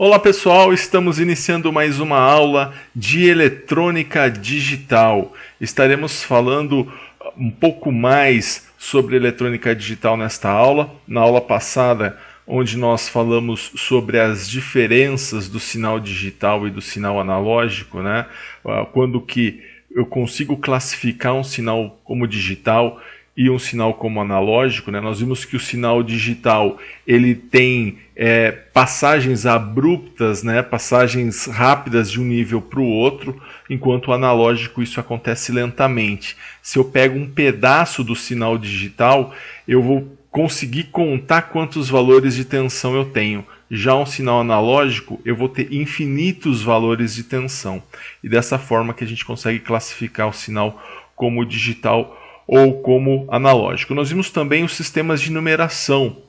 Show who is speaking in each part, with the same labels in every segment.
Speaker 1: Olá pessoal, estamos iniciando mais uma aula de eletrônica digital. Estaremos falando um pouco mais sobre eletrônica digital nesta aula. Na aula passada, onde nós falamos sobre as diferenças do sinal digital e do sinal analógico, né? Quando que eu consigo classificar um sinal como digital e um sinal como analógico, né? Nós vimos que o sinal digital ele tem passagens abruptas, né? Passagens rápidas de um nível para o outro, enquanto o analógico isso acontece lentamente. Se eu pego um pedaço do sinal digital, eu vou conseguir contar quantos valores de tensão eu tenho. Já um sinal analógico, eu vou ter infinitos valores de tensão. E dessa forma que a gente consegue classificar o sinal como digital ou como analógico. Nós vimos também os sistemas de numeração.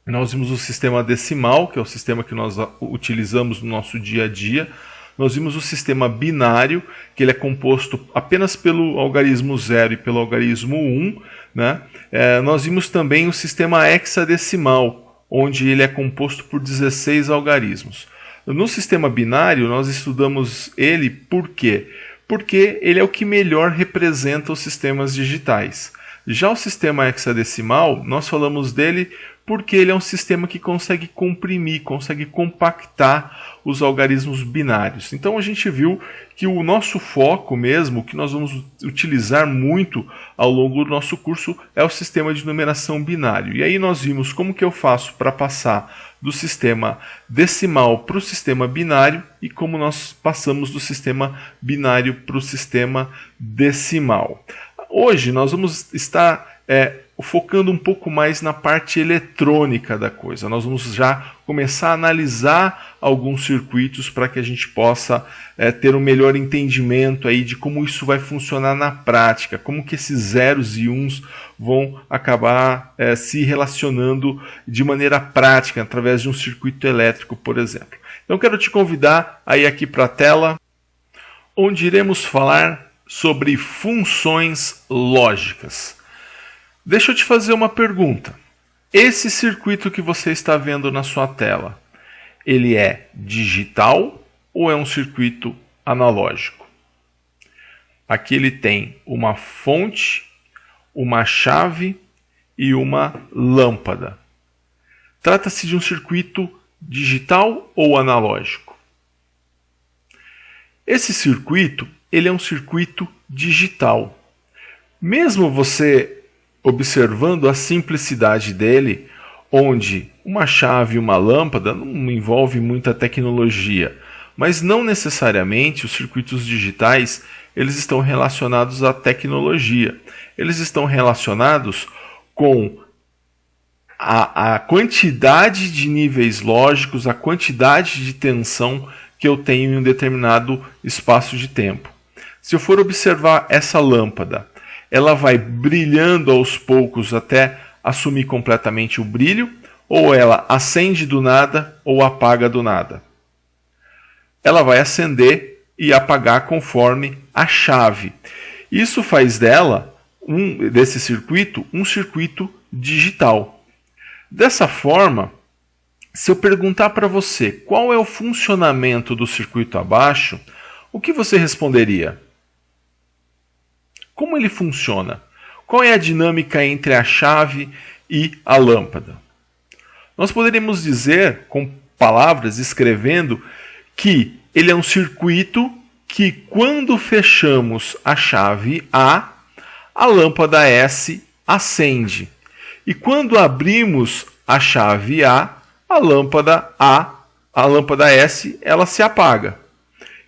Speaker 1: Nós vimos o sistema decimal, que é o sistema que nós utilizamos no nosso dia a dia. Nós vimos o sistema binário, que ele é composto apenas pelo algarismo 0 e pelo algarismo 1. Né? Nós vimos também o sistema hexadecimal, onde ele é composto por 16 algarismos. No sistema binário, nós estudamos ele por quê? Porque ele é o que melhor representa os sistemas digitais. Já o sistema hexadecimal, nós falamos dele porque ele é um sistema que consegue comprimir, consegue compactar os algarismos binários. Então a gente viu que o nosso foco mesmo, o que nós vamos utilizar muito ao longo do nosso curso, é o sistema de numeração binário. E aí nós vimos como que eu faço para passar do sistema decimal para o sistema binário e como nós passamos do sistema binário para o sistema decimal. Hoje nós vamos estar focando um pouco mais na parte eletrônica da coisa. Nós vamos já começar a analisar alguns circuitos para que a gente possa ter um melhor entendimento aí de como isso vai funcionar na prática, como que esses zeros e uns vão acabar se relacionando de maneira prática através de um circuito elétrico, por exemplo. Então quero te convidar a ir aqui para a tela, onde iremos falar sobre funções lógicas. Deixa eu te fazer uma pergunta. Esse circuito que você está vendo na sua tela, ele é digital ou é um circuito analógico? Aqui ele tem uma fonte, uma chave e uma lâmpada. Trata-se de um circuito digital ou analógico? Esse circuito, ele é um circuito digital. Mesmo você observando a simplicidade dele, onde uma chave e uma lâmpada não envolve muita tecnologia, mas não necessariamente os circuitos digitais eles estão relacionados à tecnologia. Eles estão relacionados com a quantidade de níveis lógicos, a quantidade de tensão que eu tenho em um determinado espaço de tempo. Se eu for observar essa lâmpada, ela vai brilhando aos poucos até assumir completamente o brilho, ou ela acende do nada ou apaga do nada? Ela vai acender e apagar conforme a chave. Isso faz dela, desse circuito, um circuito digital. Dessa forma, se eu perguntar para você qual é o funcionamento do circuito abaixo, o que você responderia? Como ele funciona? Qual é a dinâmica entre a chave e a lâmpada? Nós poderíamos dizer, com palavras, escrevendo, que ele é um circuito que, quando fechamos a chave A lâmpada S acende. E quando abrimos a chave A lâmpada S, ela se apaga.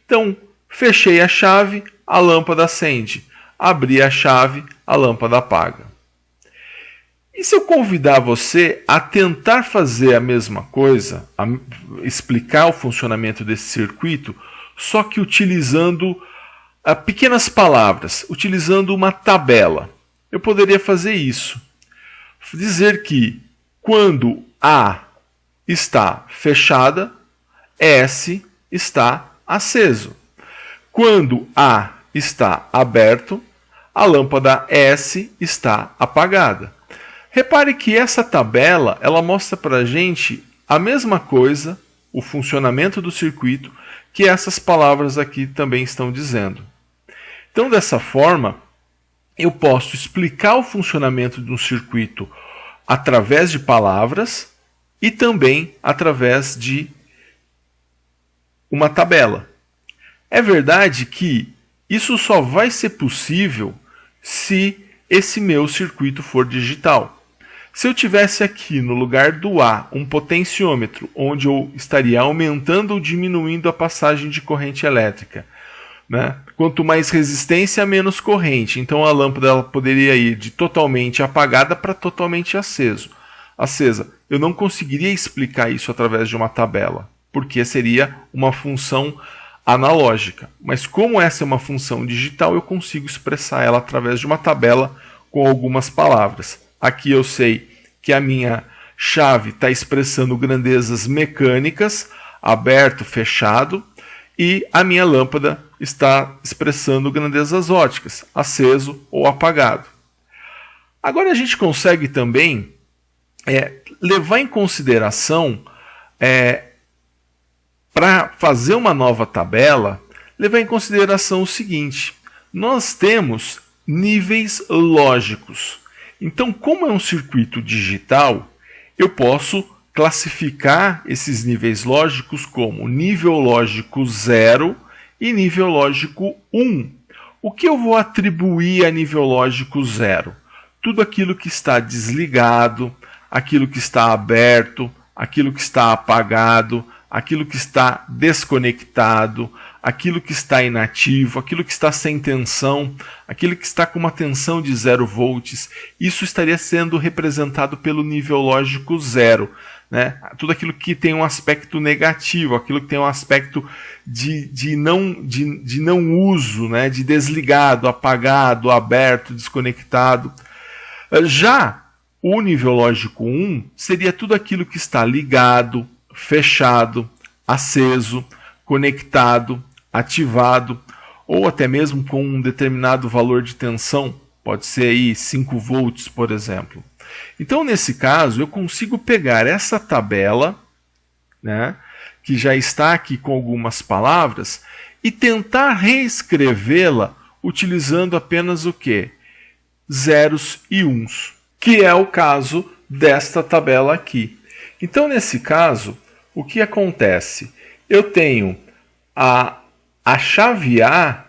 Speaker 1: Então, fechei a chave, a lâmpada acende. Abri a chave, a lâmpada apaga. E se eu convidar você a tentar fazer a mesma coisa, a explicar o funcionamento desse circuito, só que utilizando pequenas palavras, utilizando uma tabela? Eu poderia fazer isso. Dizer que quando A está fechada, S está aceso. Quando A está aberto, a lâmpada S está apagada. Repare que essa tabela ela mostra para a gente a mesma coisa o funcionamento do circuito que essas palavras aqui também estão dizendo. Então, dessa forma, eu posso explicar o funcionamento de um circuito através de palavras e também através de uma tabela. É verdade que isso só vai ser possível se esse meu circuito for digital. Se eu tivesse aqui no lugar do A um potenciômetro, onde eu estaria aumentando ou diminuindo a passagem de corrente elétrica, né? Quanto mais resistência, menos corrente. Então a lâmpada ela poderia ir de totalmente apagada para totalmente acesa. Eu não conseguiria explicar isso através de uma tabela, porque seria uma função analógica. Mas como essa é uma função digital, eu consigo expressar ela através de uma tabela com algumas palavras. Aqui eu sei que a minha chave está expressando grandezas mecânicas, aberto, fechado, e a minha lâmpada está expressando grandezas óticas, aceso ou apagado. Agora a gente consegue também levar em consideração, para fazer uma nova tabela, levar em consideração o seguinte: nós temos níveis lógicos. Então, como é um circuito digital, eu posso classificar esses níveis lógicos como nível lógico 0 e nível lógico 1. O que eu vou atribuir a nível lógico 0? Tudo aquilo que está desligado, aquilo que está aberto, aquilo que está apagado, aquilo que está desconectado, aquilo que está inativo, aquilo que está sem tensão, aquilo que está com uma tensão de 0 volts, isso estaria sendo representado pelo nível lógico 0. Né? Tudo aquilo que tem um aspecto negativo, aquilo que tem um aspecto de não uso, né? De desligado, apagado, aberto, desconectado. Já o nível lógico 1 seria tudo aquilo que está ligado, fechado, aceso, conectado, ativado, ou até mesmo com um determinado valor de tensão, pode ser aí 5 volts, por exemplo. Então, nesse caso, eu consigo pegar essa tabela, né, que já está aqui com algumas palavras, e tentar reescrevê-la utilizando apenas o quê? Zeros e uns, que é o caso desta tabela aqui. Então, nesse caso, o que acontece? Eu tenho a chave A,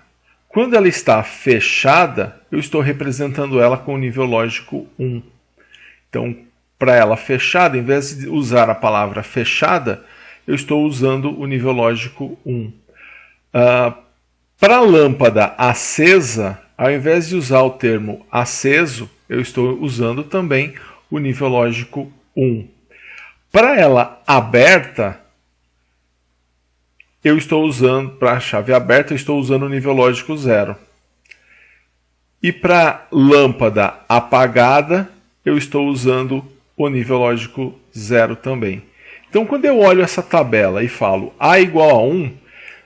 Speaker 1: quando ela está fechada, eu estou representando ela com o nível lógico 1. Então, para ela fechada, em vez de usar a palavra fechada, eu estou usando o nível lógico 1. Para a lâmpada acesa, ao invés de usar o termo aceso, eu estou usando também o nível lógico 1. Para ela aberta, eu estou usando, para a chave aberta, eu estou usando o nível lógico 0. E para lâmpada apagada, eu estou usando o nível lógico 0 também. Então, quando eu olho essa tabela e falo A igual a 1,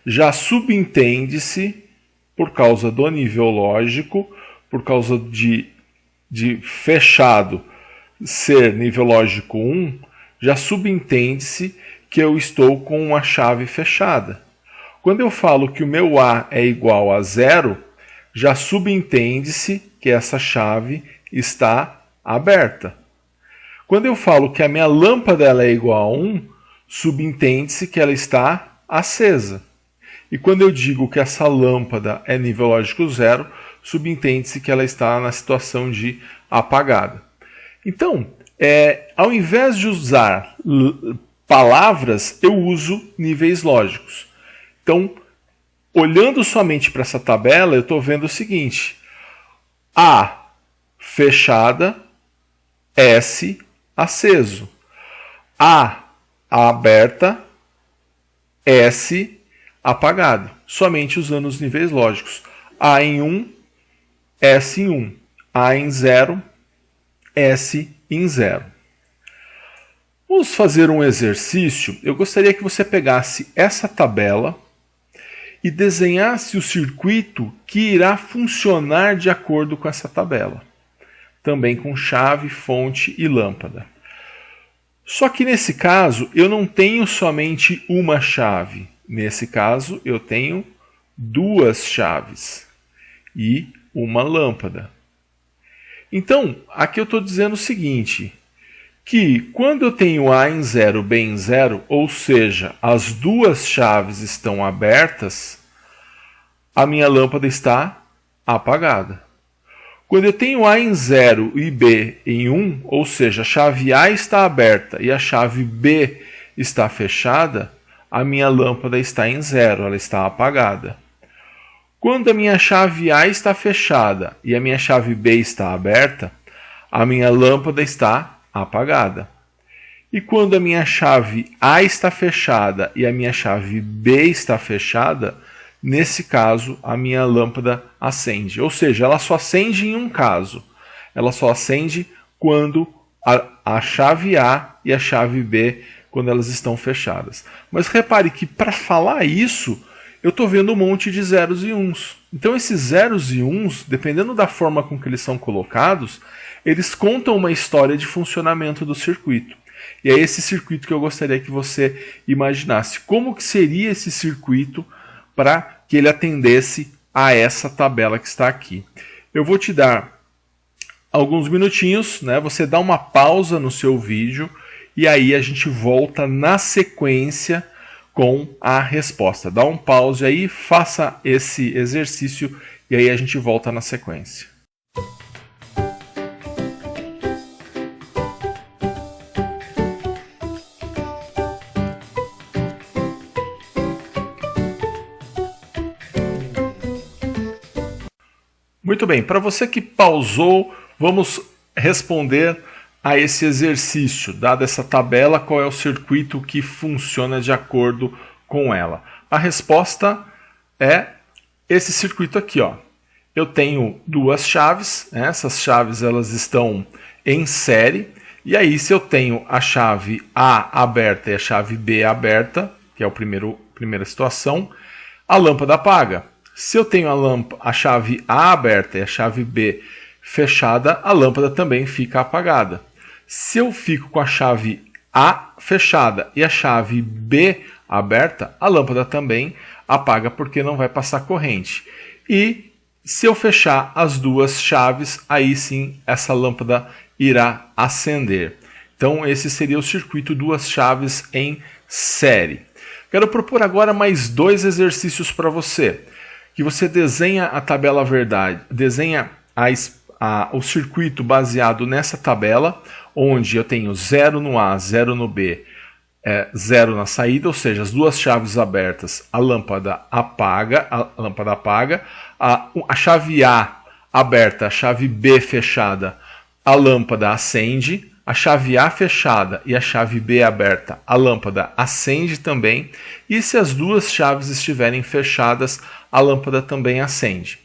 Speaker 1: já subentende-se, por causa do nível lógico, por causa de fechado ser nível lógico 1, já subentende-se que eu estou com uma chave fechada. Quando eu falo que o meu A é igual a 0, já subentende-se que essa chave está aberta. Quando eu falo que a minha lâmpada ela é igual a 1, subentende-se que ela está acesa. E quando eu digo que essa lâmpada é nível lógico 0, subentende-se que ela está na situação de apagada. Então, ao invés de usar palavras, eu uso níveis lógicos. Então, olhando somente para essa tabela, eu estou vendo o seguinte: A fechada, S aceso. A aberta, S apagado. Somente usando os níveis lógicos. A em 1, S em 1. A em 0, S em 0. Vamos fazer um exercício. Eu gostaria que você pegasse essa tabela e desenhasse o circuito que irá funcionar de acordo com essa tabela. Também com chave, fonte e lâmpada. Só que nesse caso eu não tenho somente uma chave. Nesse caso eu tenho duas chaves e uma lâmpada. Então, aqui eu estou dizendo o seguinte, que quando eu tenho A em 0, B em 0, ou seja, as duas chaves estão abertas, a minha lâmpada está apagada. Quando eu tenho A em 0 e B em 1, ou seja, a chave A está aberta e a chave B está fechada, a minha lâmpada está em 0, ela está apagada. Quando a minha chave A está fechada e a minha chave B está aberta, a minha lâmpada está apagada. E quando a minha chave A está fechada e a minha chave B está fechada, nesse caso a minha lâmpada acende. Ou seja, ela só acende em um caso. Ela só acende quando a chave A e a chave B, quando elas estão fechadas. Mas repare que para falar isso, eu estou vendo um monte de zeros e uns. Então esses zeros e uns, dependendo da forma com que eles são colocados, eles contam uma história de funcionamento do circuito. E é esse circuito que eu gostaria que você imaginasse. Como que seria esse circuito para que ele atendesse a essa tabela que está aqui? Eu vou te dar alguns minutinhos, né? Você dá uma pausa no seu vídeo e aí a gente volta na sequência com a resposta. Dá um pause aí, faça esse exercício e aí a gente volta na sequência. Muito bem, para você que pausou, vamos responder a esse exercício. Dada essa tabela, qual é o circuito que funciona de acordo com ela? A resposta é esse circuito aqui, ó. Eu tenho duas chaves, né? Essas chaves elas estão em série, e aí se eu tenho a chave A aberta e a chave B aberta, que é a primeira situação, a lâmpada apaga. Se eu tenho a chave A aberta e a chave B fechada, a lâmpada também fica apagada. Se eu fico com a chave A fechada e a chave B aberta, a lâmpada também apaga porque não vai passar corrente. E se eu fechar as duas chaves, aí sim essa lâmpada irá acender. Então esse seria o circuito duas chaves em série. Quero propor agora mais dois exercícios para você. Que você desenha a tabela verdade, desenha o circuito baseado nessa tabela, onde eu tenho 0 no A, 0 no B, 0 na saída, ou seja, as duas chaves abertas, a lâmpada apaga, a chave A aberta, a chave B fechada, a lâmpada acende, a chave A fechada e a chave B aberta, a lâmpada acende também, e se as duas chaves estiverem fechadas, a lâmpada também acende.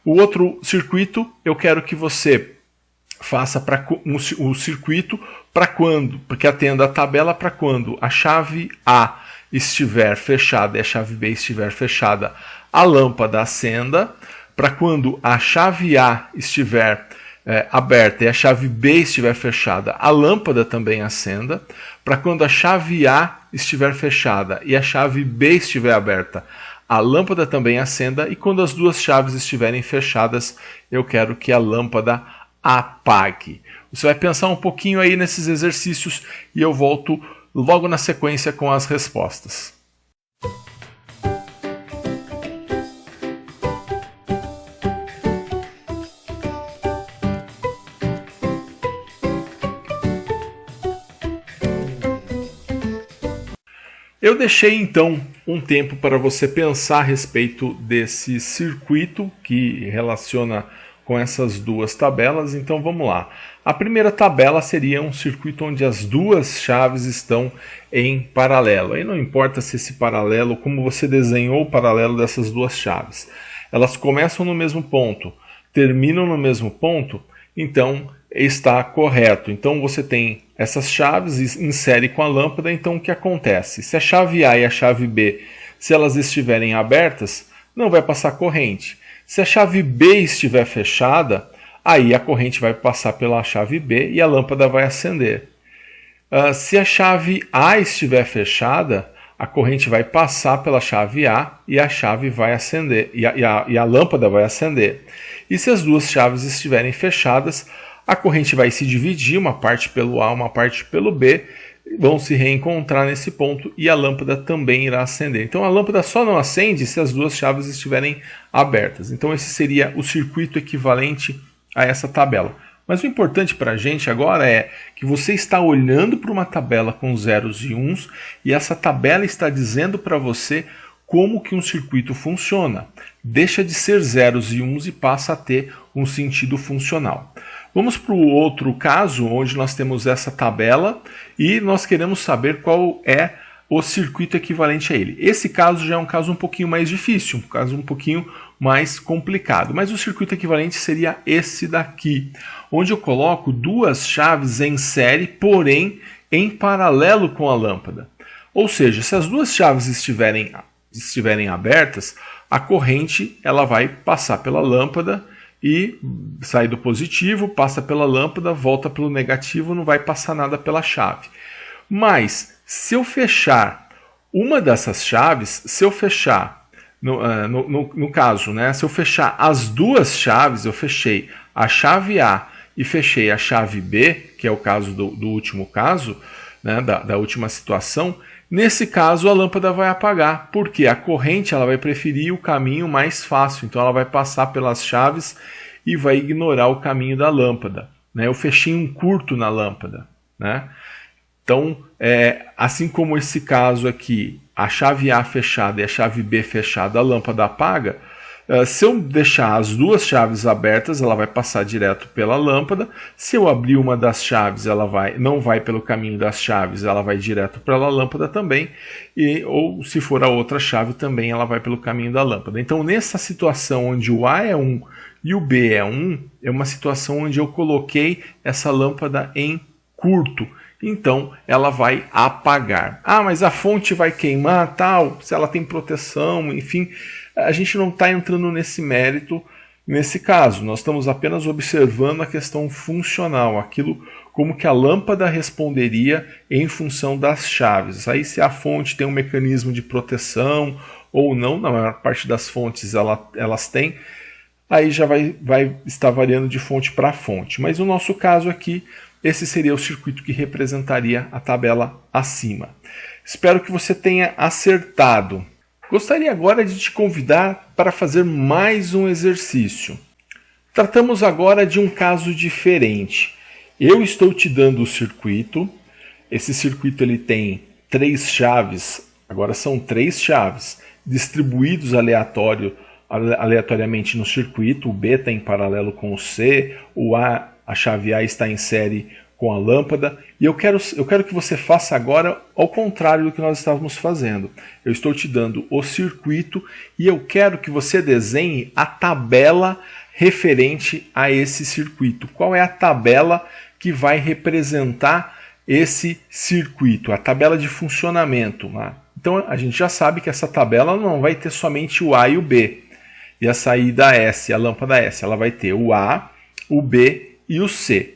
Speaker 1: O outro circuito, eu quero que você faça o circuito para quando, porque atenda a tabela para quando a chave A estiver fechada e a chave B estiver fechada, a lâmpada acenda, para quando a chave A estiver aberta e a chave B estiver fechada, a lâmpada também acenda, para quando a chave A estiver fechada e a chave B estiver aberta, a lâmpada também acenda, e quando as duas chaves estiverem fechadas, eu quero que a lâmpada apague. Você vai pensar um pouquinho aí nesses exercícios e eu volto logo na sequência com as respostas. Eu deixei então um tempo para você pensar a respeito desse circuito que relaciona com essas duas tabelas, então vamos lá. A primeira tabela seria um circuito onde as duas chaves estão em paralelo. Aí não importa se esse paralelo, como você desenhou o paralelo dessas duas chaves. Elas começam no mesmo ponto, terminam no mesmo ponto, então está correto. Então você tem essas chaves, insere com a lâmpada, então o que acontece? Se a chave A e a chave B, se elas estiverem abertas, não vai passar corrente. Se a chave B estiver fechada, aí a corrente vai passar pela chave B e a lâmpada vai acender. Se a chave A estiver fechada, a corrente vai passar pela chave A e a chave vai acender, e a lâmpada vai acender. E se as duas chaves estiverem fechadas, a corrente vai se dividir, uma parte pelo A, uma parte pelo B, vão se reencontrar nesse ponto e a lâmpada também irá acender. Então a lâmpada só não acende se as duas chaves estiverem abertas. Então esse seria o circuito equivalente a essa tabela. Mas o importante para a gente agora é que você está olhando para uma tabela com zeros e uns e essa tabela está dizendo para você como que um circuito funciona. Deixa de ser zeros e uns e passa a ter um sentido funcional. Vamos para o outro caso, onde nós temos essa tabela e nós queremos saber qual é o circuito equivalente a ele. Esse caso já é um caso um pouquinho mais difícil, um caso um pouquinho mais complicado, mas o circuito equivalente seria esse daqui, onde eu coloco duas chaves em série, porém em paralelo com a lâmpada. Ou seja, se as duas chaves estiverem abertas, a corrente ela vai passar pela lâmpada e sai do positivo, passa pela lâmpada, volta pelo negativo, não vai passar nada pela chave. Mas se eu fechar uma dessas chaves, se eu fechar, no caso, né, se eu fechar as duas chaves, eu fechei a chave A e fechei a chave B, que é o caso do último caso, né, da última situação, nesse caso a lâmpada vai apagar, porque a corrente ela vai preferir o caminho mais fácil, então ela vai passar pelas chaves e vai ignorar o caminho da lâmpada, né? Eu fechei um curto na lâmpada, né? Então, assim como esse caso aqui, a chave A fechada e a chave B fechada, a lâmpada apaga. Se eu deixar as duas chaves abertas, ela vai passar direto pela lâmpada. Se eu abrir uma das chaves, ela não vai pelo caminho das chaves, ela vai direto pela lâmpada também. Ou se for a outra chave, também ela vai pelo caminho da lâmpada. Então, nessa situação onde o A é 1 e o B é 1, é uma situação onde eu coloquei essa lâmpada em curto. Então, ela vai apagar. Ah, mas a fonte vai queimar, tal, se ela tem proteção, enfim. A gente não está entrando nesse mérito nesse caso. Nós estamos apenas observando a questão funcional, aquilo como que a lâmpada responderia em função das chaves. Aí se a fonte tem um mecanismo de proteção ou não, na maior parte das fontes elas têm, aí já vai estar variando de fonte para fonte. Mas no nosso caso aqui, esse seria o circuito que representaria a tabela acima. Espero que você tenha acertado. Gostaria agora de te convidar para fazer mais um exercício. Tratamos agora de um caso diferente. Eu estou te dando o circuito. Esse circuito ele tem 3 chaves, agora são 3 chaves, distribuídos aleatoriamente no circuito. O B está em paralelo com o C, a chave A está em série com a lâmpada, e eu quero que você faça agora ao contrário do que nós estávamos fazendo. Eu estou te dando o circuito e eu quero que você desenhe a tabela referente a esse circuito. Qual é a tabela que vai representar esse circuito? A tabela de funcionamento. Né? Então a gente já sabe que essa tabela não vai ter somente o A e o B. E a saída S, a lâmpada S, ela vai ter o A, o B e o C.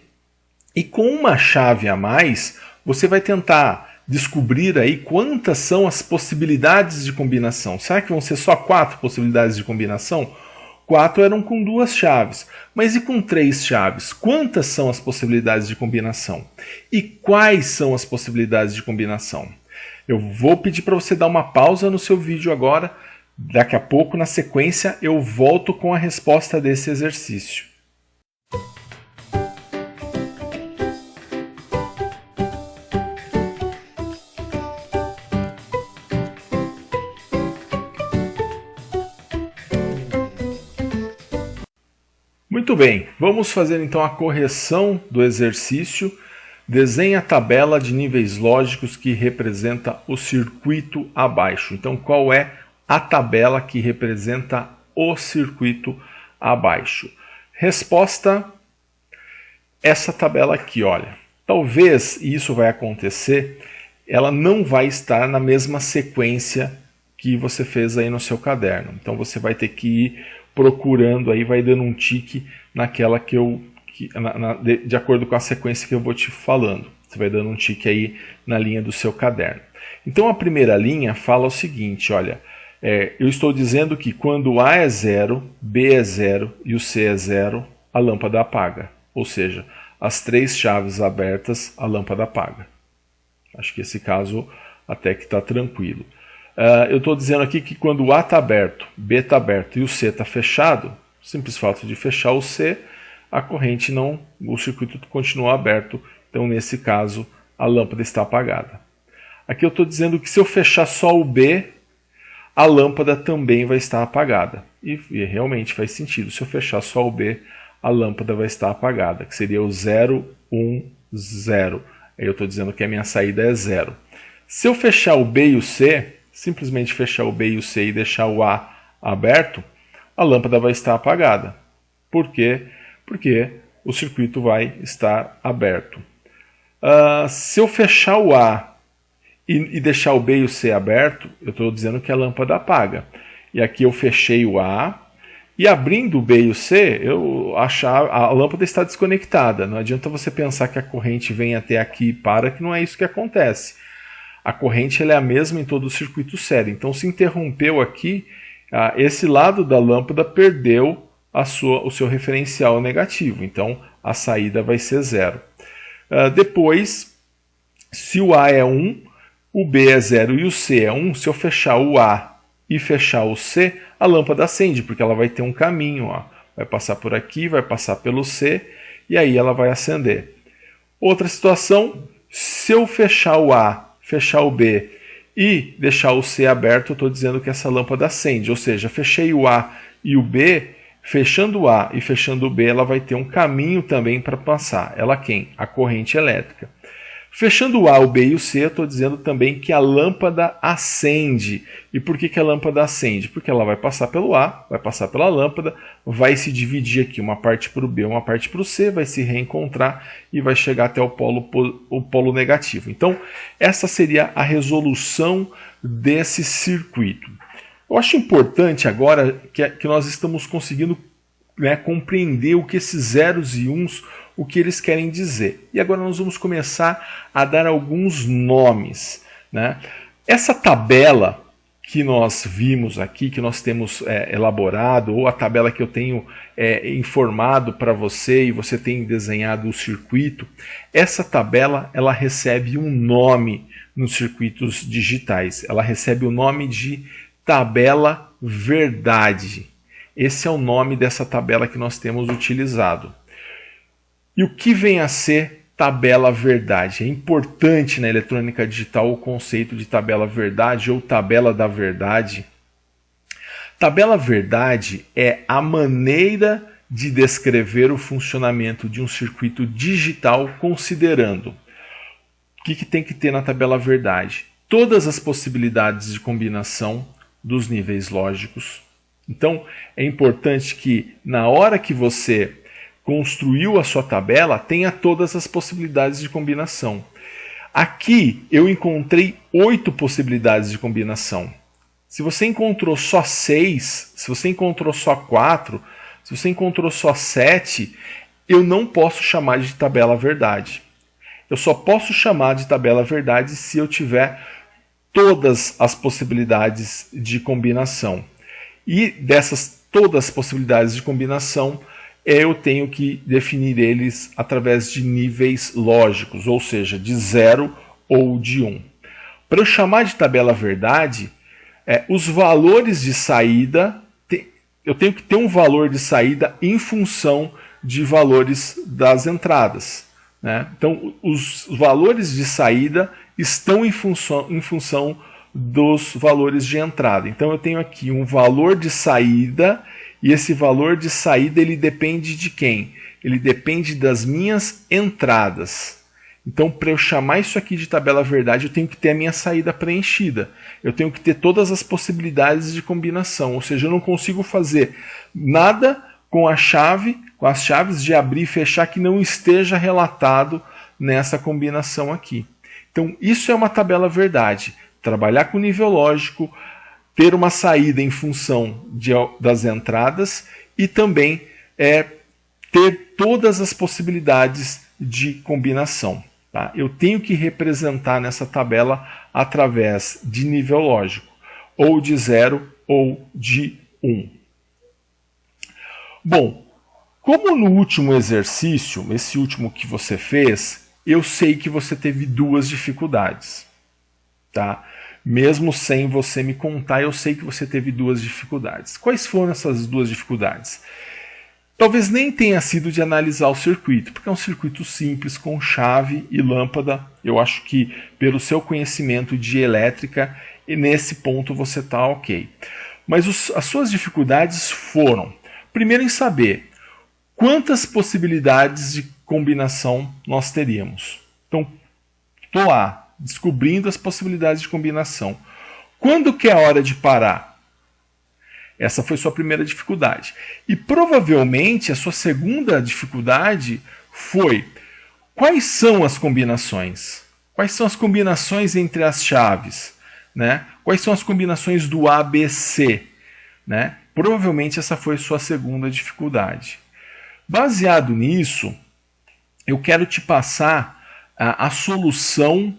Speaker 1: E com uma chave a mais, você vai tentar descobrir aí quantas são as possibilidades de combinação. Será que vão ser só 4 possibilidades de combinação? 4 eram com 2 chaves. Mas e com 3 chaves? Quantas são as possibilidades de combinação? E quais são as possibilidades de combinação? Eu vou pedir para você dar uma pausa no seu vídeo agora. Daqui a pouco, na sequência, eu volto com a resposta desse exercício. Muito bem, vamos fazer então a correção do exercício. Desenhe a tabela de níveis lógicos que representa o circuito abaixo. Então, qual é a tabela que representa o circuito abaixo? Resposta: essa tabela aqui, olha. Talvez, e isso vai acontecer, ela não vai estar na mesma sequência que você fez aí no seu caderno. Então, você vai ter que ir procurando aí, vai dando um tique naquela de acordo com a sequência que eu vou te falando. Você vai dando um tique aí na linha do seu caderno. Então a primeira linha fala o seguinte, olha, eu estou dizendo que quando o A é 0, B é 0 e o C é 0, a lâmpada apaga. Ou seja, as 3 chaves abertas, a lâmpada apaga. Acho que esse caso até que está tranquilo. Eu estou dizendo aqui que quando o A está aberto, B está aberto e o C está fechado, simples fato de fechar o C, a corrente não, o circuito continua aberto. Então, nesse caso, a lâmpada está apagada. Aqui eu estou dizendo que se eu fechar só o B, a lâmpada também vai estar apagada. E realmente faz sentido. Se eu fechar só o B, a lâmpada vai estar apagada, que seria o 0, 1, 0. Aí eu estou dizendo que a minha saída é 0. Se eu fechar o B e o C, simplesmente fechar o B e o C e deixar o A aberto, a lâmpada vai estar apagada. Por quê? Porque o circuito vai estar aberto. Se eu fechar o A e deixar o B e o C aberto, eu estou dizendo que a lâmpada apaga. E aqui eu fechei o A, e abrindo o B e o C, a lâmpada está desconectada. Não adianta você pensar que a corrente vem até aqui e para, que não é isso que acontece. A corrente ela é a mesma em todo o circuito sério. Então, se interrompeu aqui, esse lado da lâmpada perdeu o seu referencial negativo. Então, a saída vai ser 0. Depois, se o A é 1, o B é 0 e o C é 1, se eu fechar o A e fechar o C, a lâmpada acende, porque ela vai ter um caminho. Ó. Vai passar por aqui, vai passar pelo C, e aí ela vai acender. Outra situação, se eu fechar o A, fechar o B e deixar o C aberto, eu estou dizendo que essa lâmpada acende. Ou seja, fechei o A e o B, fechando o A e fechando o B, ela vai ter um caminho também para passar. Ela quem? A corrente elétrica. Fechando o A, o B e o C, eu estou dizendo também que a lâmpada acende. E por que a lâmpada acende? Porque ela vai passar pelo A, vai passar pela lâmpada, vai se dividir aqui, uma parte para o B, uma parte para o C, vai se reencontrar e vai chegar até o polo negativo. Então, essa seria a resolução desse circuito. Eu acho importante agora que nós estamos conseguindo compreender o que esses zeros e uns, o que eles querem dizer. E agora nós vamos começar a dar alguns nomes. Essa tabela que nós vimos aqui, que nós temos elaborado, ou a tabela que eu tenho informado para você e você tem desenhado o circuito, essa tabela ela recebe um nome nos circuitos digitais. Ela recebe o nome de tabela verdade. Esse é o nome dessa tabela que nós temos utilizado. E o que vem a ser tabela verdade? É importante na eletrônica digital o conceito de tabela verdade ou tabela da verdade. Tabela verdade é a maneira de descrever o funcionamento de um circuito digital considerando o que tem que ter na tabela verdade? Todas as possibilidades de combinação dos níveis lógicos. Então, é importante que na hora que você construiu a sua tabela, tenha todas as possibilidades de combinação. Aqui eu encontrei 8 possibilidades de combinação. Se você encontrou só 6, se você encontrou só 4, se você encontrou só 7, eu não posso chamar de tabela verdade. Eu só posso chamar de tabela verdade se eu tiver todas as possibilidades de combinação. E dessas todas as possibilidades de combinação, eu tenho que definir eles através de níveis lógicos, ou seja, de 0 ou de 1. Para eu chamar de tabela verdade, os valores de saída, eu tenho que ter um valor de saída em função de valores das entradas. Então, os valores de saída estão em função dos valores de entrada. Então, eu tenho aqui um valor de saída. E esse valor de saída ele depende de quem? Ele depende das minhas entradas. Então, para eu chamar isso aqui de tabela verdade, eu tenho que ter a minha saída preenchida. Eu tenho que ter todas as possibilidades de combinação. Ou seja, eu não consigo fazer nada com as chaves de abrir e fechar que não esteja relatado nessa combinação aqui. Então, isso é uma tabela verdade. Trabalhar com nível lógico, ter uma saída em função das entradas e também ter todas as possibilidades de combinação. Tá? Eu tenho que representar nessa tabela através de nível lógico, ou de 0 ou de 1. Bom, como no último exercício, esse último que você fez, eu sei que você teve duas dificuldades. Tá? Mesmo sem você me contar, eu sei que você teve duas dificuldades. Quais foram essas duas dificuldades? Talvez nem tenha sido de analisar o circuito, porque é um circuito simples, com chave e lâmpada. Eu acho que pelo seu conhecimento de elétrica, e nesse ponto você está ok. Mas as suas dificuldades foram, primeiro em saber quantas possibilidades de combinação nós teríamos. Então, estou lá, descobrindo as possibilidades de combinação. Quando que é a hora de parar? Essa foi sua primeira dificuldade. E provavelmente a sua segunda dificuldade foi: quais são as combinações? Quais são as combinações entre as chaves? Né? Quais são as combinações do ABC? Né? Provavelmente essa foi sua segunda dificuldade. Baseado nisso, eu quero te passar a solução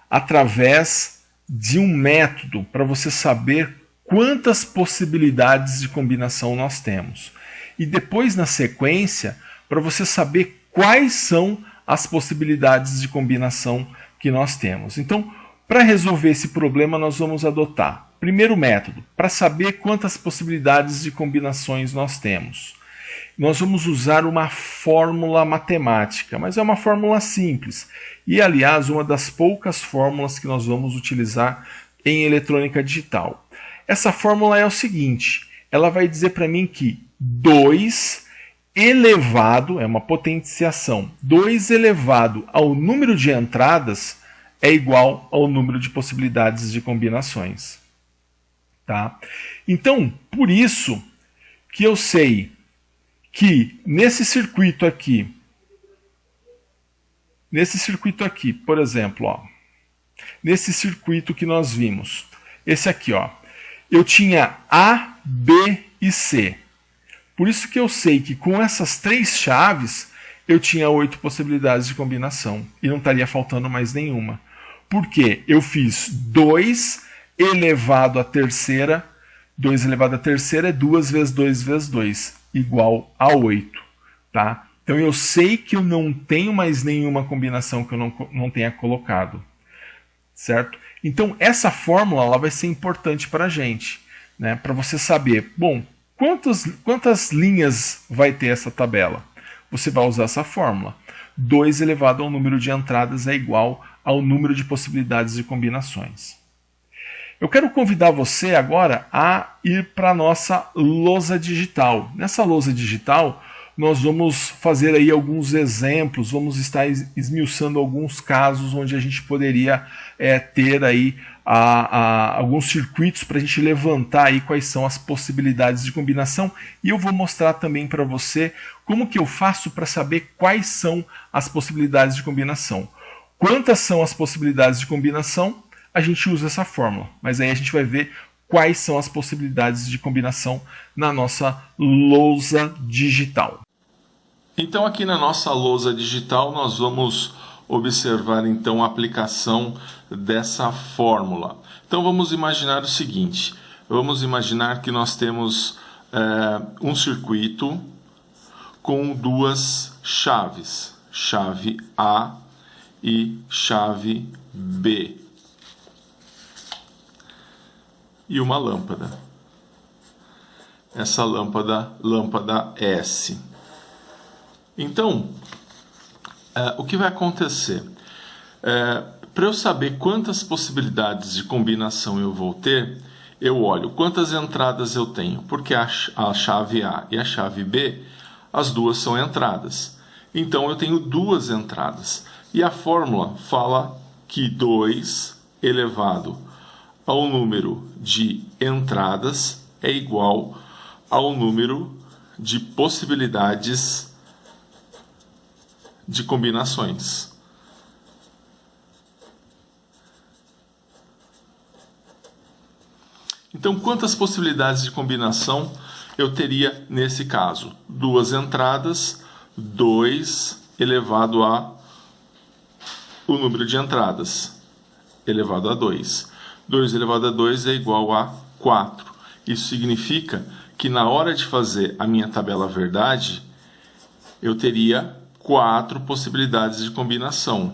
Speaker 1: através de um método para você saber quantas possibilidades de combinação nós temos. E depois, na sequência, para você saber quais são as possibilidades de combinação que nós temos. Então, para resolver esse problema, nós vamos adotar, primeiro método, para saber quantas possibilidades de combinações nós temos. Nós vamos usar uma fórmula matemática, mas é uma fórmula simples. E, aliás, uma das poucas fórmulas que nós vamos utilizar em eletrônica digital. Essa fórmula é o seguinte, ela vai dizer para mim que 2 elevado, é uma potenciação, 2 elevado ao número de entradas é igual ao número de possibilidades de combinações. Tá? Então, por isso que eu sei que nesse circuito aqui, por exemplo, ó, nesse circuito que nós vimos, esse aqui, ó, eu tinha A, B e C. Por isso que eu sei que com essas 3 chaves eu tinha 8 possibilidades de combinação e não estaria faltando mais nenhuma. Porque eu fiz 2 elevado à terceira, 2 elevado à terceira é 2 vezes 2 vezes 2, igual a 8. Tá? Então eu sei que eu não tenho mais nenhuma combinação que eu não tenha colocado. Certo? Então, essa fórmula ela vai ser importante para a gente, né? Para você saber, bom, quantas linhas vai ter essa tabela? Você vai usar essa fórmula. 2 elevado ao número de entradas é igual ao número de possibilidades de combinações. Eu quero convidar você agora a ir para a nossa lousa digital. Nessa lousa digital, nós vamos fazer aí alguns exemplos, vamos estar esmiuçando alguns casos onde a gente poderia ter aí alguns circuitos para a gente levantar aí quais são as possibilidades de combinação, e eu vou mostrar também para você como que eu faço para saber quais são as possibilidades de combinação. Quantas são as possibilidades de combinação? A gente usa essa fórmula, mas aí a gente vai ver quais são as possibilidades de combinação na nossa lousa digital. Então aqui na nossa lousa digital nós vamos observar então a aplicação dessa fórmula. Então vamos imaginar o seguinte, vamos imaginar que nós temos um circuito com 2 chaves, chave A e chave B, e uma lâmpada, essa lâmpada S. Então, o que vai acontecer? Para eu saber quantas possibilidades de combinação eu vou ter, eu olho quantas entradas eu tenho, porque a chave A e a chave B, as duas são entradas. Então eu tenho 2 entradas. E a fórmula fala que 2 elevado ao número de entradas é igual ao número de possibilidades de combinações. Então, quantas possibilidades de combinação eu teria nesse caso? 2 entradas, 2 elevado a o número de entradas elevado a 2. 2 elevado a 2 é igual a 4. Isso significa que na hora de fazer a minha tabela verdade, eu teria 4 possibilidades de combinação.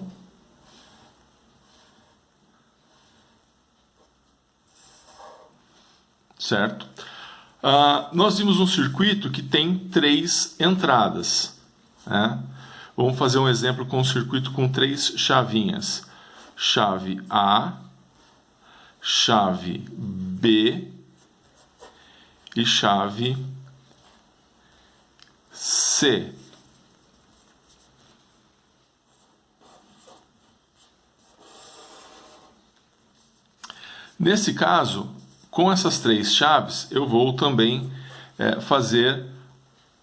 Speaker 1: Certo? Nós vimos um circuito que tem 3 entradas. Né? Vamos fazer um exemplo com um circuito com 3 chavinhas. Chave A, chave B e chave C. Nesse caso, com essas 3 chaves, eu vou também fazer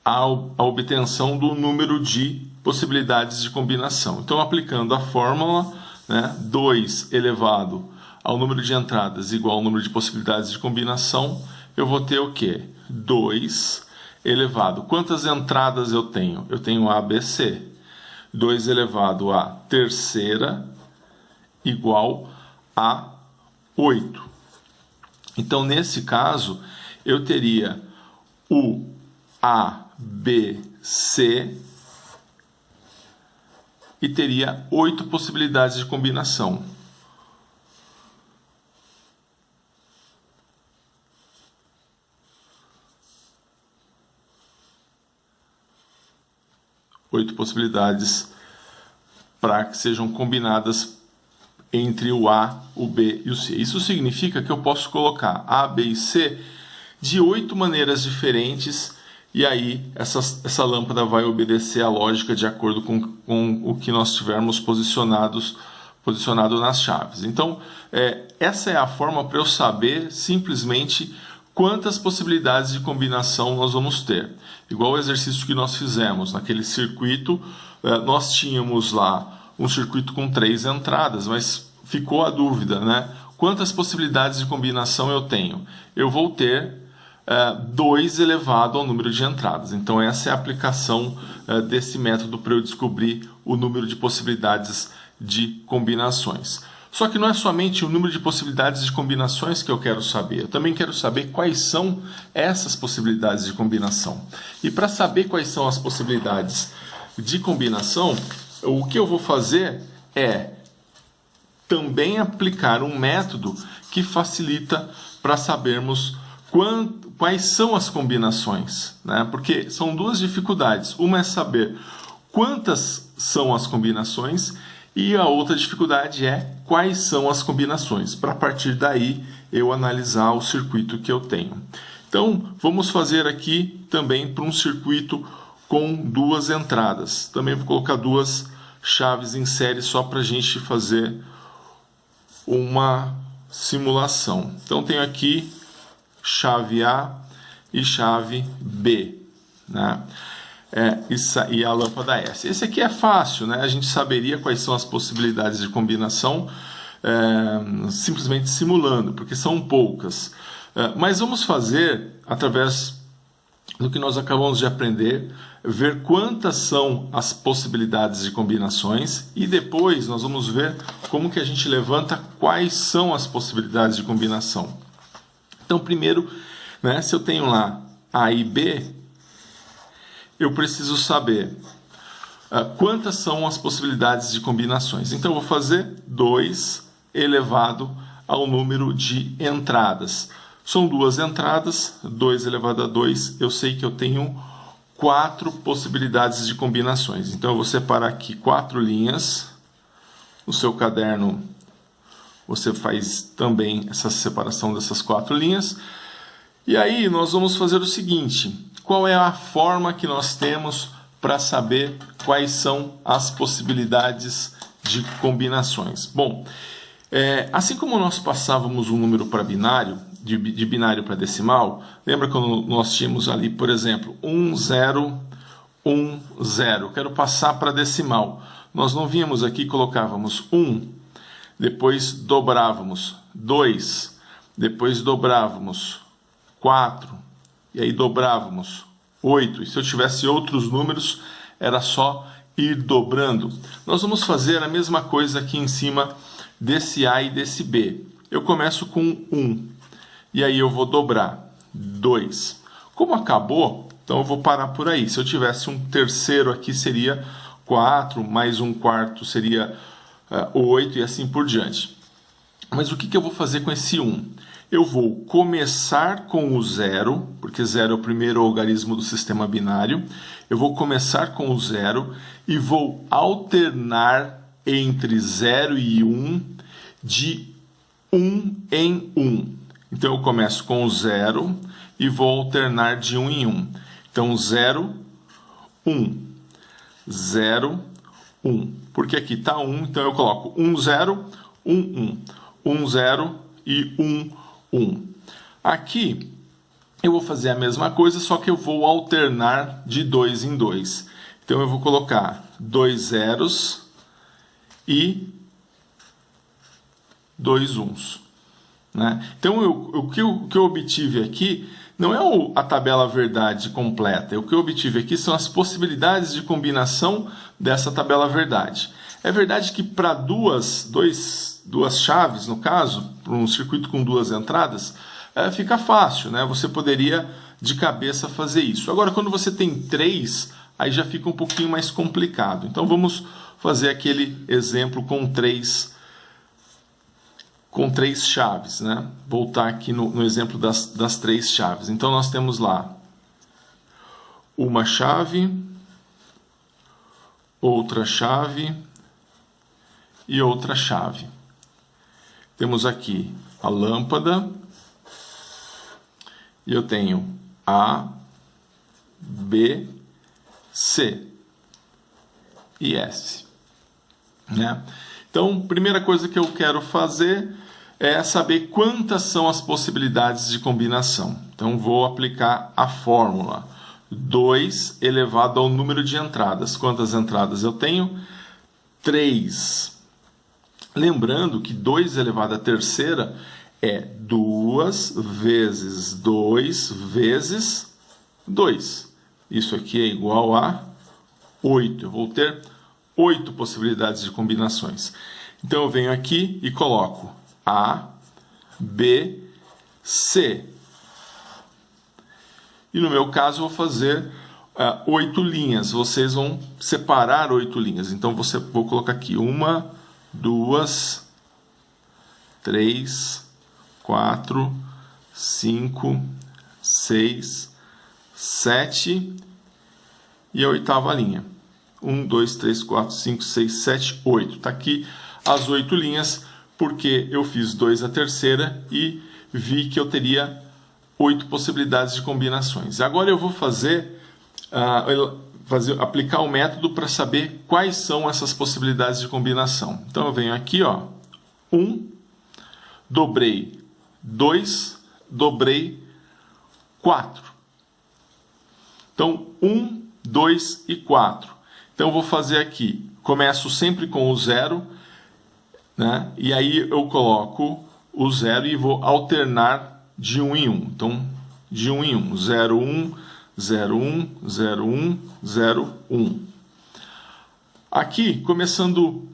Speaker 1: a obtenção do número de possibilidades de combinação. Então, aplicando a fórmula, 2 elevado ao número de entradas igual ao número de possibilidades de combinação, eu vou ter o quê? 2 elevado. Quantas entradas eu tenho? Eu tenho A, B, C. 2 elevado à terceira igual a 8. Então, nesse caso, eu teria o A, B, C e teria 8 possibilidades de combinação. Oito possibilidades para que sejam combinadas entre o A, o B e o C. Isso significa que eu posso colocar A, B e C de 8 maneiras diferentes, e aí essa lâmpada vai obedecer a lógica de acordo com o que nós tivermos posicionado nas chaves. Então, essa é a forma para eu saber simplesmente quantas possibilidades de combinação nós vamos ter. Igual o exercício que nós fizemos naquele circuito, nós tínhamos lá um circuito com 3 entradas, mas ficou a dúvida, Quantas possibilidades de combinação eu tenho? Eu vou ter 2 elevado ao número de entradas. Então, essa é a aplicação desse método para eu descobrir o número de possibilidades de combinações. Só que não é somente o número de possibilidades de combinações que eu quero saber. Eu também quero saber quais são essas possibilidades de combinação. E para saber quais são as possibilidades de combinação, o que eu vou fazer é também aplicar um método que facilita para sabermos quais são as combinações, Porque são 2 dificuldades. Uma é saber quantas são as combinações e a outra dificuldade é quais são as combinações, para a partir daí eu analisar o circuito que eu tenho. Então, vamos fazer aqui também para um circuito com 2 entradas. Também vou colocar 2 chaves em série só para a gente fazer uma simulação. Então, tenho aqui chave A e chave B, e a lâmpada S. Esse aqui é fácil, A gente saberia quais são as possibilidades de combinação simplesmente simulando, porque são poucas. Mas vamos fazer, através do que nós acabamos de aprender, ver quantas são as possibilidades de combinações e depois nós vamos ver como que a gente levanta quais são as possibilidades de combinação. Então, primeiro, se eu tenho lá A e B, eu preciso saber quantas são as possibilidades de combinações. Então, eu vou fazer 2 elevado ao número de entradas. São 2 entradas, 2 elevado a 2, eu sei que eu tenho 4 possibilidades de combinações. Então, eu vou separar aqui 4 linhas. No seu caderno, você faz também essa separação dessas 4 linhas. E aí, nós vamos fazer o seguinte: qual é a forma que nós temos para saber quais são as possibilidades de combinações? Bom, assim como nós passávamos um número para binário, de binário para decimal, lembra quando nós tínhamos ali, por exemplo, 1, 0, 1, 0. Quero passar para decimal. Nós não vínhamos aqui, colocávamos 1, depois dobrávamos 2, depois dobrávamos 4, e aí dobrávamos 8. E se eu tivesse outros números, era só ir dobrando, nós vamos fazer a mesma coisa aqui em cima desse A e desse B. Eu começo com 1, e aí eu vou dobrar 2. Como acabou, então eu vou parar por aí. Se eu tivesse um terceiro aqui, seria 4, mais um quarto seria 8 e assim por diante. Mas o que eu vou fazer com esse 1? Eu vou começar com o 0, porque 0 é o primeiro algarismo do sistema binário. Eu vou começar com o 0 e vou alternar entre 0 e 1 de 1 em 1. Então eu começo com o 0 e vou alternar de 1 em 1. Então 0, 1, 0, 1. Porque aqui está 1, então eu coloco 1, 0, 1, 1. 1, 0 e 1, 1. Aqui eu vou fazer a mesma coisa, só que eu vou alternar de 2 em 2. Então eu vou colocar 2 zeros e 2 uns. Né? Então o que eu obtive aqui não é a tabela verdade completa. O que eu obtive aqui são as possibilidades de combinação dessa tabela verdade. É verdade que para duas chaves, no caso, para um circuito com 2 entradas, fica fácil, né? Você poderia de cabeça fazer isso. Agora, quando você tem 3, aí já fica um pouquinho mais complicado. Então vamos fazer aquele exemplo com 3 chaves, né? Voltar aqui no exemplo das 3 chaves. Então nós temos lá uma chave, outra chave e outra chave. Temos aqui a lâmpada e eu tenho A, B, C e S. Né? Então, primeira coisa que eu quero fazer é saber quantas são as possibilidades de combinação. Então, vou aplicar a fórmula 2 elevado ao número de entradas. Quantas entradas eu tenho? 3. Lembrando que 2 elevado à terceira é 2 vezes 2 vezes 2. Isso aqui é igual a 8. Eu vou ter 8 possibilidades de combinações. Então eu venho aqui e coloco A, B, C. E no meu caso eu vou fazer 8 linhas. Vocês vão separar 8 linhas. Então vou colocar aqui 1, 2, 3, 4, 5, 6, 7 e a 8ª linha. 1, 2, 3, 4, 5, 6, 7, 8. Está aqui as 8 linhas, porque eu fiz 2 a terceira e vi que eu teria 8 possibilidades de combinações. Agora eu vou aplicar o método para saber quais são essas possibilidades de combinação. Então eu venho aqui, 1, dobrei 2, dobrei 4. Então 1, 2 e 4. Então eu vou fazer aqui, começo sempre com o 0, né? E aí eu coloco o 0 e vou alternar de 1 em 1. Então, de 1 em 1, 0, 1, 0, 1, 0, 1, 0, 1. Aqui, começando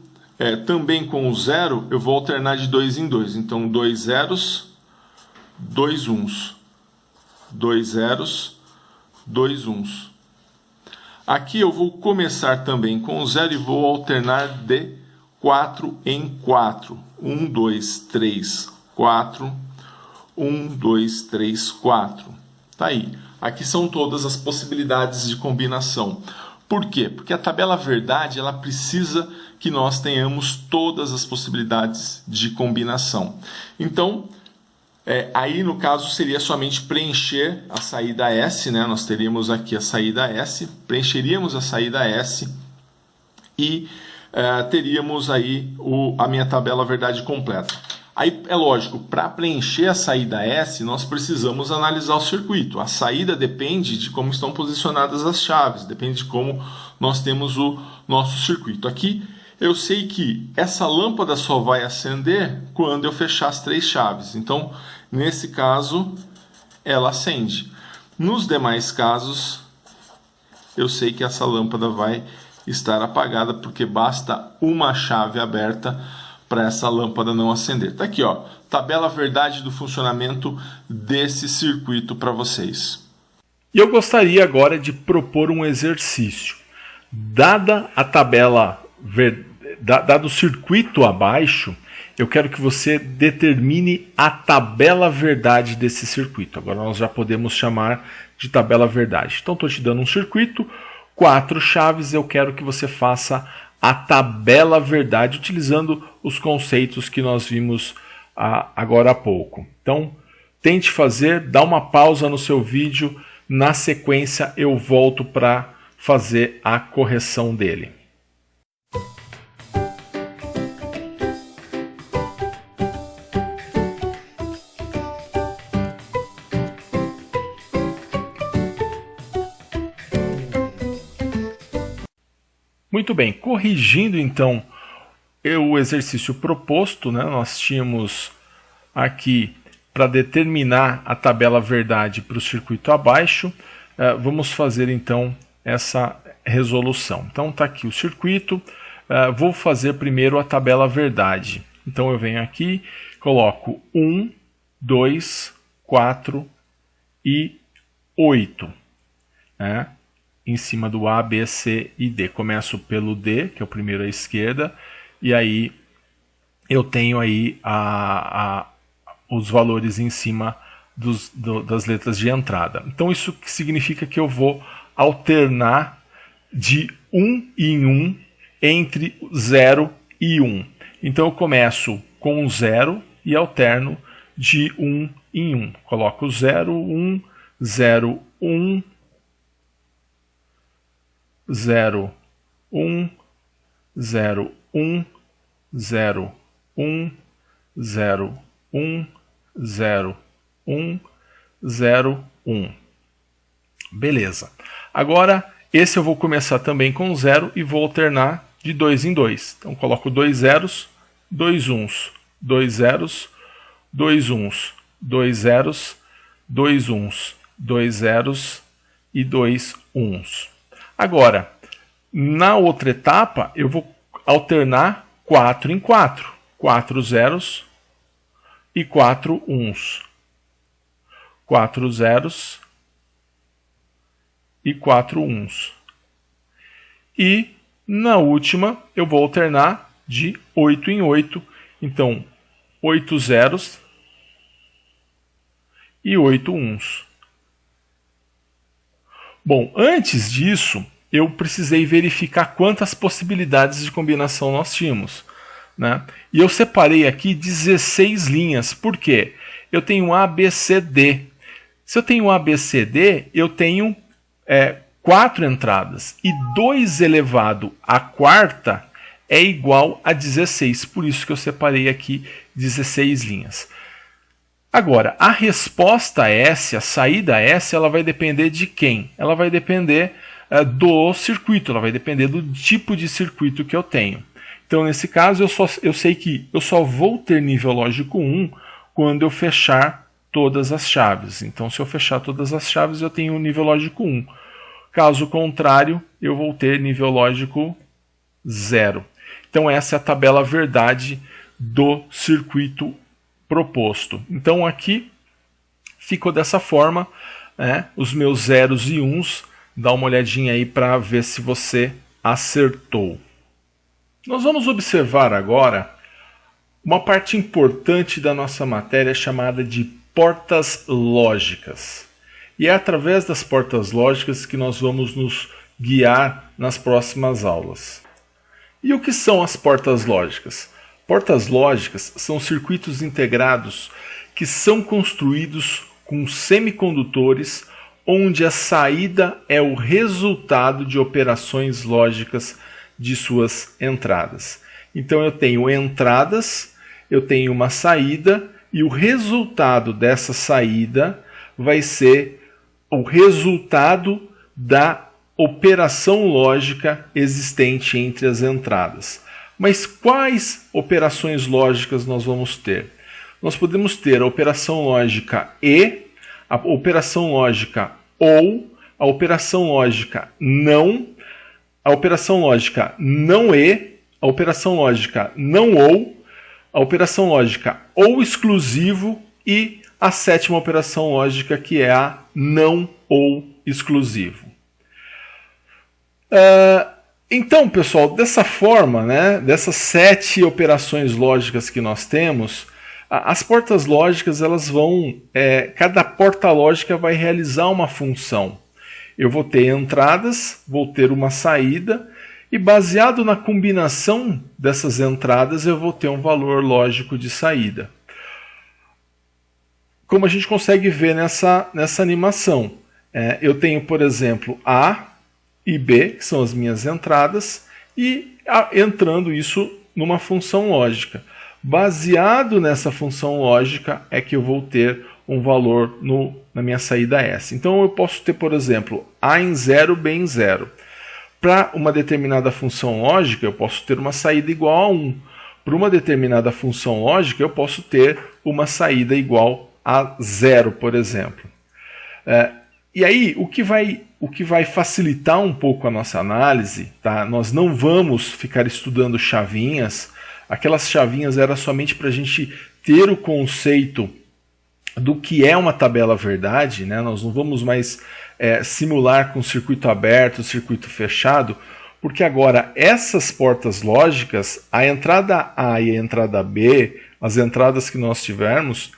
Speaker 1: também com o 0, eu vou alternar de 2 em 2. Então, 2 zeros, 2 uns. 2 zeros, 2 uns. Aqui eu vou começar também com o 0 e vou alternar de 4 em 4. 1, 2, 3, 4. 1, 2, 3, 4. Tá aí. Aqui são todas as possibilidades de combinação. Por quê? Porque a tabela verdade ela precisa que nós tenhamos todas as possibilidades de combinação. Então, aí no caso seria somente preencher a saída S, né? Nós teríamos aqui a saída S, preencheríamos a saída S e teríamos aí a minha tabela verdade completa. Aí é lógico, para preencher a saída S, nós precisamos analisar o circuito. A saída depende de como estão posicionadas as chaves, depende de como nós temos o nosso circuito. Aqui eu sei que essa lâmpada só vai acender quando eu fechar as 3 chaves. Então, nesse caso, ela acende. Nos demais casos, eu sei que essa lâmpada vai estar apagada, porque basta uma chave aberta para essa lâmpada não acender. Tá aqui, ó, tabela verdade do funcionamento desse circuito para vocês. E eu gostaria agora de propor um exercício. Dada a tabela, dado o circuito abaixo, eu quero que você determine a tabela verdade desse circuito. Agora nós já podemos chamar de tabela verdade. Então estou te dando um circuito, 4 chaves, eu quero que você faça a tabela verdade utilizando os conceitos que nós vimos agora há pouco. Então tente fazer, dá uma pausa no seu vídeo, na sequência eu volto para fazer a correção dele. Muito bem, corrigindo então o exercício proposto, né, nós tínhamos aqui para determinar a tabela verdade para o circuito abaixo, vamos fazer então essa resolução. Então está aqui o circuito, vou fazer primeiro a tabela verdade. Então eu venho aqui, coloco 1, 2, 4 e 8, né? Em cima do A, B, C e D. Começo pelo D, que é o primeiro à esquerda, e aí eu tenho aí os valores em cima das letras de entrada. Então isso significa que eu vou alternar de 1 em 1 entre 0 e 1. Então eu começo com 0 e alterno de 1 em 1. Coloco 0, 1, 0, 1, 0, 1, 0, 1, 0, 1, 0, 1, 0, 1, 0, 1. Beleza. Agora, esse eu vou começar também com 0 e vou alternar de 2 em 2. Então, coloco 2 zeros, 2 uns, 2 zeros, 2 uns, 2 zeros, 2 uns, 2 zeros e 2 uns. Agora, na outra etapa, eu vou alternar 4 em 4. 4 zeros e 4 uns. 4 zeros e 4 uns. E na última, eu vou alternar de 8 em 8. Então, 8 zeros e 8 uns. Bom, antes disso, eu precisei verificar quantas possibilidades de combinação nós tínhamos, né? E eu separei aqui 16 linhas. Por quê? Eu tenho A, B, C, D. Se eu tenho A, B, C, D, eu tenho 4 entradas. E 2 elevado à quarta é igual a 16. Por isso que eu separei aqui 16 linhas. Agora, a resposta S, a saída S, ela vai depender de quem? Ela vai depender do circuito, ela vai depender do tipo de circuito que eu tenho. Então, nesse caso, eu sei que eu só vou ter nível lógico 1 quando eu fechar todas as chaves. Então, se eu fechar todas as chaves, eu tenho nível lógico 1. Caso contrário, eu vou ter nível lógico 0. Então, essa é a tabela verdade do circuito proposto. Então aqui ficou dessa forma, né? Os meus zeros e uns, dá uma olhadinha aí para ver se você acertou. Nós vamos observar agora uma parte importante da nossa matéria chamada de portas lógicas. E é através das portas lógicas que nós vamos nos guiar nas próximas aulas. E o que são as portas lógicas? Portas lógicas são circuitos integrados que são construídos com semicondutores onde a saída é o resultado de operações lógicas de suas entradas. Então eu tenho entradas, eu tenho uma saída e o resultado dessa saída vai ser o resultado da operação lógica existente entre as entradas. Mas quais operações lógicas nós vamos ter? Nós podemos ter a operação lógica e, a operação lógica ou, a operação lógica não, a operação lógica não e, a operação lógica não ou, a operação lógica ou exclusivo e a sétima operação lógica, que é a não ou exclusivo. Então, pessoal, dessa forma, né, dessas 7 operações lógicas que nós temos, as portas lógicas, elas vão, cada porta lógica vai realizar uma função. Eu vou ter entradas, vou ter uma saída, e baseado na combinação dessas entradas, eu vou ter um valor lógico de saída. Como a gente consegue ver nessa animação, eu tenho, por exemplo, A e B, que são as minhas entradas, e entrando isso numa função lógica. Baseado nessa função lógica é que eu vou ter um valor na minha saída S. Então eu posso ter, por exemplo, A em 0, B em 0. Para uma determinada função lógica, eu posso ter uma saída igual a 1. Para uma determinada função lógica, eu posso ter uma saída igual a 0, por exemplo. E aí, o que vai facilitar um pouco a nossa análise, tá? Nós não vamos ficar estudando chavinhas. Aquelas chavinhas era somente para a gente ter o conceito do que é uma tabela verdade, né? Nós não vamos mais simular com circuito aberto, circuito fechado, porque agora essas portas lógicas, a entrada A e a entrada B, as entradas que nós tivermos,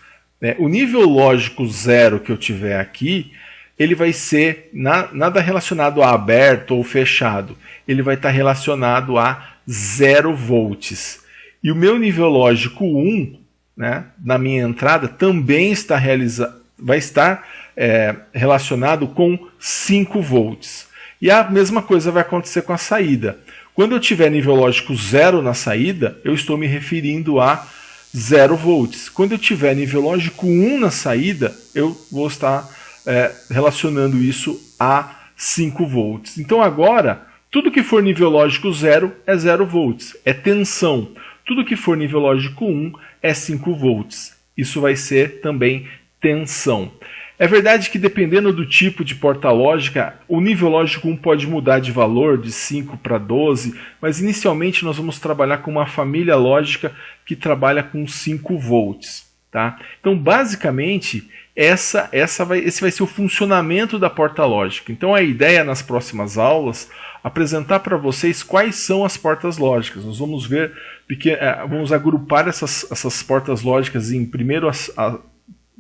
Speaker 1: o nível lógico 0 que eu tiver aqui, ele vai ser nada relacionado a aberto ou fechado, ele vai estar relacionado a 0 volts. E o meu nível lógico 1, né, na minha entrada, também vai estar relacionado com 5 volts. E a mesma coisa vai acontecer com a saída. Quando eu tiver nível lógico 0 na saída, eu estou me referindo a 0 volts. Quando eu tiver nível lógico 1 na saída, eu vou estar relacionando isso a 5 volts. Então agora, tudo que for nível lógico 0 é 0 volts, é tensão. Tudo que for nível lógico 1 é 5 volts. Isso vai ser também tensão. É verdade que dependendo do tipo de porta lógica, o nível lógico 1 pode mudar de valor de 5 para 12, mas inicialmente nós vamos trabalhar com uma família lógica que trabalha com 5 volts. Tá? Então, basicamente, esse vai ser o funcionamento da porta lógica. Então, a ideia nas próximas aulas apresentar para vocês quais são as portas lógicas. Nós vamos ver, vamos agrupar essas portas lógicas em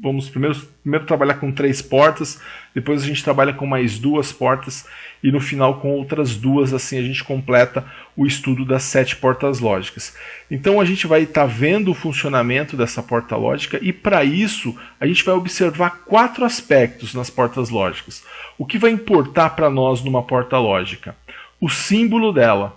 Speaker 1: vamos primeiro trabalhar com 3 portas, depois a gente trabalha com mais 2 portas e no final com outras 2, assim a gente completa o estudo das 7 portas lógicas. Então a gente vai estar vendo o funcionamento dessa porta lógica e para isso a gente vai observar 4 aspectos nas portas lógicas. O que vai importar para nós numa porta lógica? O símbolo dela.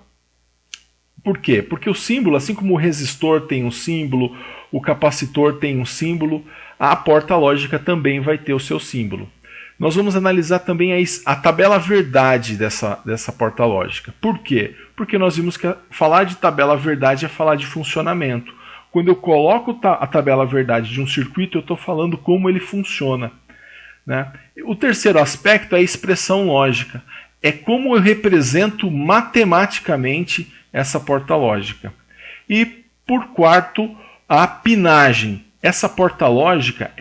Speaker 1: Por quê? Porque o símbolo, assim como o resistor tem um símbolo, o capacitor tem um símbolo, a porta lógica também vai ter o seu símbolo. Nós vamos analisar também a tabela verdade dessa porta lógica. Por quê? Porque nós vimos que falar de tabela verdade é falar de funcionamento. Quando eu coloco a tabela verdade de um circuito, eu estou falando como ele funciona. Né? O terceiro aspecto é a expressão lógica. É como eu represento matematicamente essa porta lógica. E, por quarto, a pinagem. Essa porta lógica,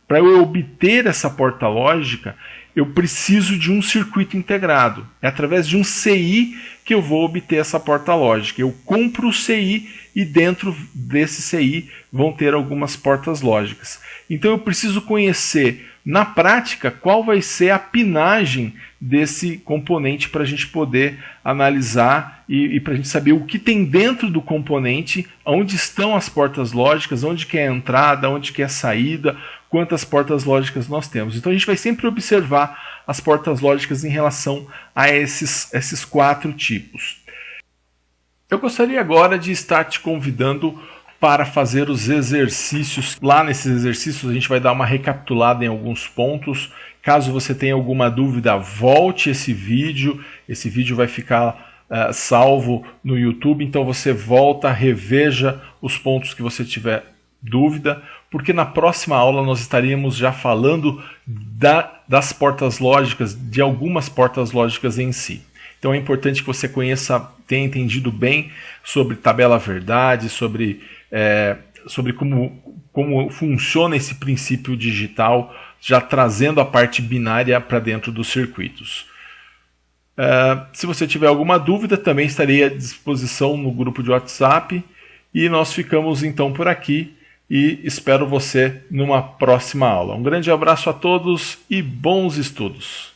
Speaker 1: para eu obter essa porta lógica, eu preciso de um circuito integrado. É através de um CI que eu vou obter essa porta lógica. Eu compro o CI e dentro desse CI vão ter algumas portas lógicas. Então eu preciso conhecer na prática qual vai ser a pinagem desse componente para a gente poder analisar e para a gente saber o que tem dentro do componente, onde estão as portas lógicas, onde que é a entrada, onde que é a saída, quantas portas lógicas nós temos. Então a gente vai sempre observar as portas lógicas em relação a esses 4 tipos. Eu gostaria agora de estar te convidando para fazer os exercícios. Lá nesses exercícios a gente vai dar uma recapitulada em alguns pontos. Caso você tenha alguma dúvida, volte esse vídeo. Esse vídeo vai ficar salvo no YouTube, então você volta, reveja os pontos que você tiver dúvida, porque na próxima aula nós estaríamos já falando das portas lógicas, de algumas portas lógicas em si. Então é importante que você tenha entendido bem sobre tabela verdade, sobre como funciona esse princípio digital, já trazendo a parte binária para dentro dos circuitos. Se você tiver alguma dúvida, também estarei à disposição no grupo de WhatsApp. E nós ficamos então por aqui e espero você numa próxima aula. Um grande abraço a todos e bons estudos!